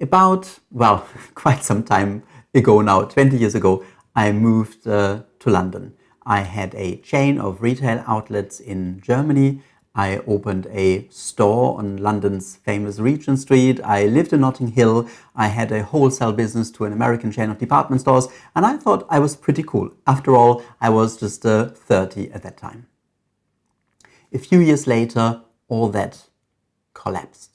About, well, quite some time ago now, 20 years ago, I moved to London. I had a chain of retail outlets in Germany. I opened a store on London's famous Regent Street. I lived in Notting Hill. I had a wholesale business to an American chain of department stores, and I thought I was pretty cool. After all, I was just 30 at that time. A few years later, all that collapsed.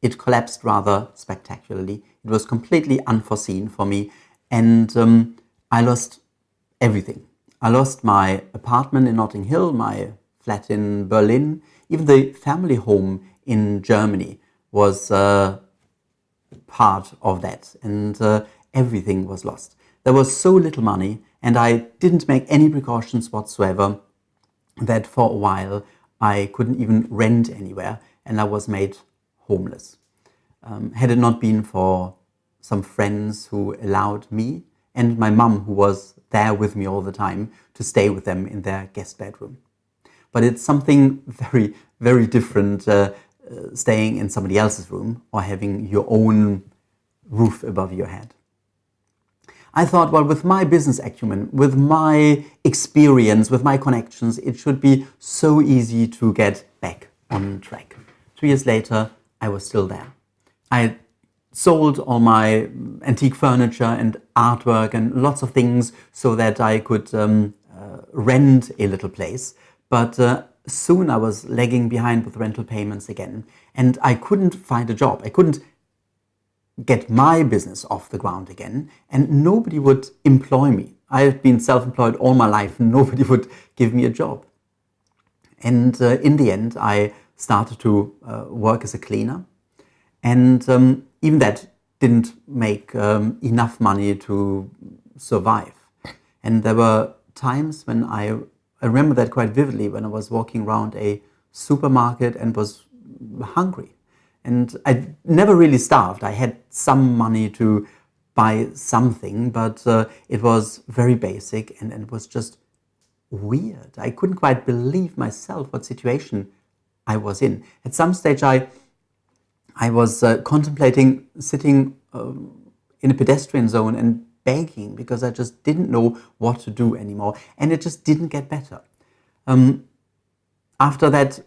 It collapsed rather spectacularly. It was completely unforeseen for me, and I lost everything. I lost my apartment in Notting Hill, my flat in Berlin, even the family home in Germany was part of that, and everything was lost. There was so little money, and I didn't make any precautions whatsoever that for a while I couldn't even rent anywhere, and I was made homeless. Had it not been for some friends who allowed me and my mum, who was there with me all the time, to stay with them in their guest bedroom. But it's something very, very different staying in somebody else's room or having your own roof above your head. I thought, well, with my business acumen, with my experience, with my connections, it should be so easy to get back on track. 2 years later, I was still there. I had sold all my antique furniture and artwork and lots of things so that I could rent a little place. But soon I was lagging behind with rental payments again, and I couldn't find a job. I couldn't get my business off the ground again, and nobody would employ me. I had been self-employed all my life, and nobody would give me a job. And in the end, I started to work as a cleaner. And even that didn't make enough money to survive. And there were times when I remember that quite vividly, when I was walking around a supermarket and was hungry. And I never really starved. I had some money to buy something, but it was very basic, and it was just weird. I couldn't quite believe myself what situation I was in. At some stage, I was contemplating sitting in a pedestrian zone and begging, because I just didn't know what to do anymore, and it just didn't get better. After that,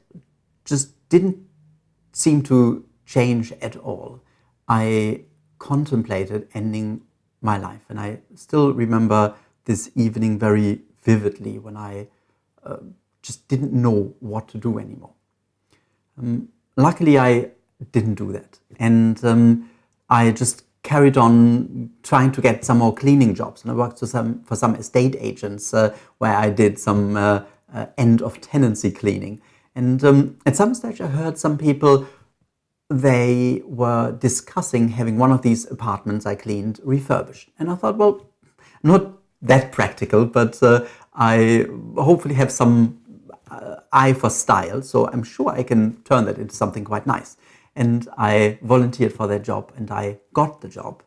just didn't seem to change at all. I contemplated ending my life, and I still remember this evening very vividly when I just didn't know what to do anymore. Luckily, I didn't do that, and I just carried on trying to get some more cleaning jobs, and I worked for some estate agents where I did some end of tenancy cleaning. And at some stage I heard some people, they were discussing having one of these apartments I cleaned refurbished, and I thought, well, not that practical, but I hopefully have some eye for style, so I'm sure I can turn that into something quite nice. And I volunteered for that job, and I got the job.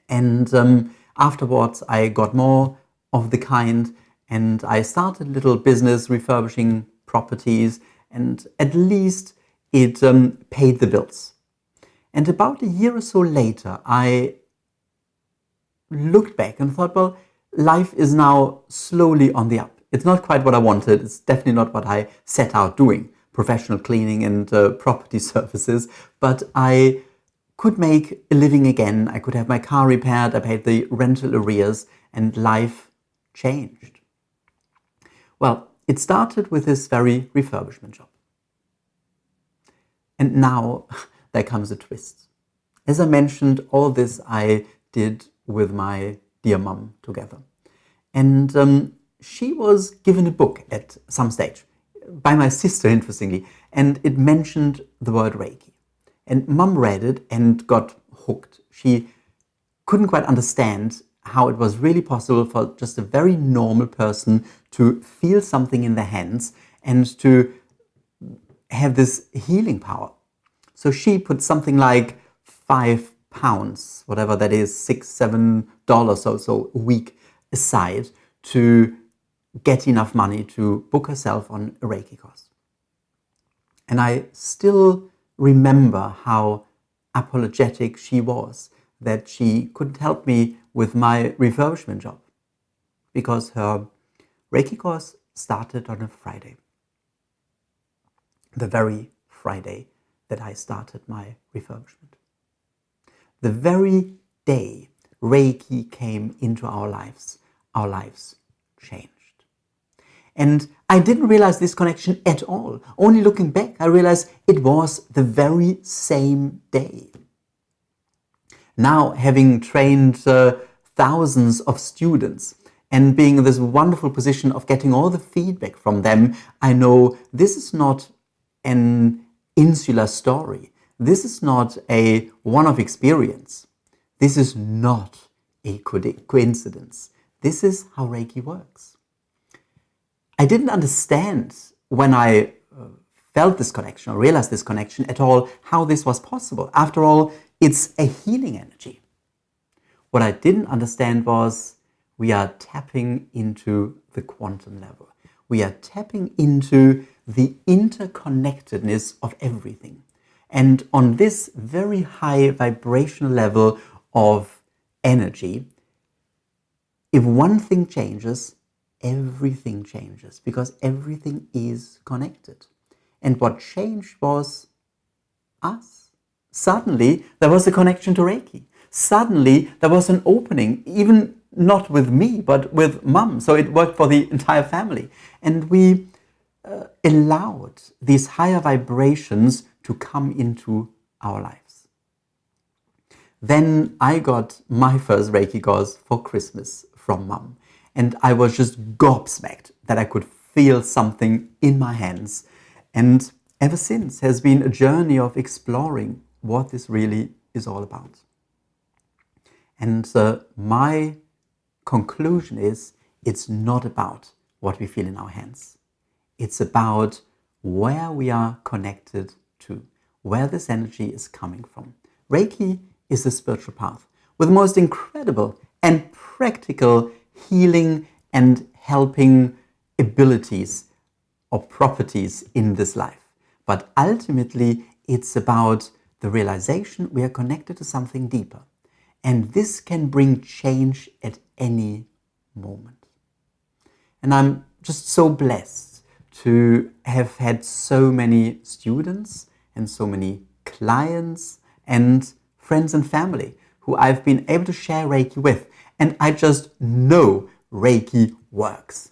And afterwards, I got more of the kind, and I started a little business refurbishing properties, and at least it paid the bills. And about a year or so later, I looked back and thought, well, life is now slowly on the up. It's not quite what I wanted. It's definitely not what I set out doing, professional cleaning and property services, but I could make a living again. I could have my car repaired. I paid the rental arrears, and life changed. Well, it started with this very refurbishment job. And now there comes a twist. As I mentioned, all this I did with my dear mum together. And she was given a book at some stage by my sister, interestingly, and it mentioned the word Reiki. And mum read it and got hooked. She couldn't quite understand how it was really possible for just a very normal person to feel something in their hands and to have this healing power. So she put something like £5, whatever that is, $6-7 or so a week aside to get enough money to book herself on a Reiki course. And I still remember how apologetic she was that she couldn't help me with my refurbishment job because her Reiki course started on a Friday. The very Friday that I started my refurbishment. The very day Reiki came into our lives changed. And I didn't realize this connection at all. Only looking back, I realized it was the very same day. Now, having trained thousands of students and being in this wonderful position of getting all the feedback from them, I know this is not an insular story. This is not a one-off experience. This is not a coincidence. This is how Reiki works. I didn't understand when I felt this connection or realized this connection at all how this was possible. After all, it's a healing energy. What I didn't understand was we are tapping into the quantum level. We are tapping into the interconnectedness of everything. And on this very high vibrational level of energy, if one thing changes, everything changes because everything is connected. And what changed was us. Suddenly, there was a connection to Reiki. Suddenly, there was an opening, even not with me, but with Mum. So it worked for the entire family. And we allowed these higher vibrations to come into our lives. Then I got my first Reiki course for Christmas from Mum. And I was just gobsmacked that I could feel something in my hands. And ever since has been a journey of exploring what this really is all about. And my conclusion is it's not about what we feel in our hands. It's about where we are connected to, where this energy is coming from. Reiki is the spiritual path with the most incredible and practical healing and helping abilities or properties in this life. But ultimately, it's about the realization we are connected to something deeper. And this can bring change at any moment. And I'm just so blessed to have had so many students and so many clients and friends and family who I've been able to share Reiki with. And I just know Reiki works.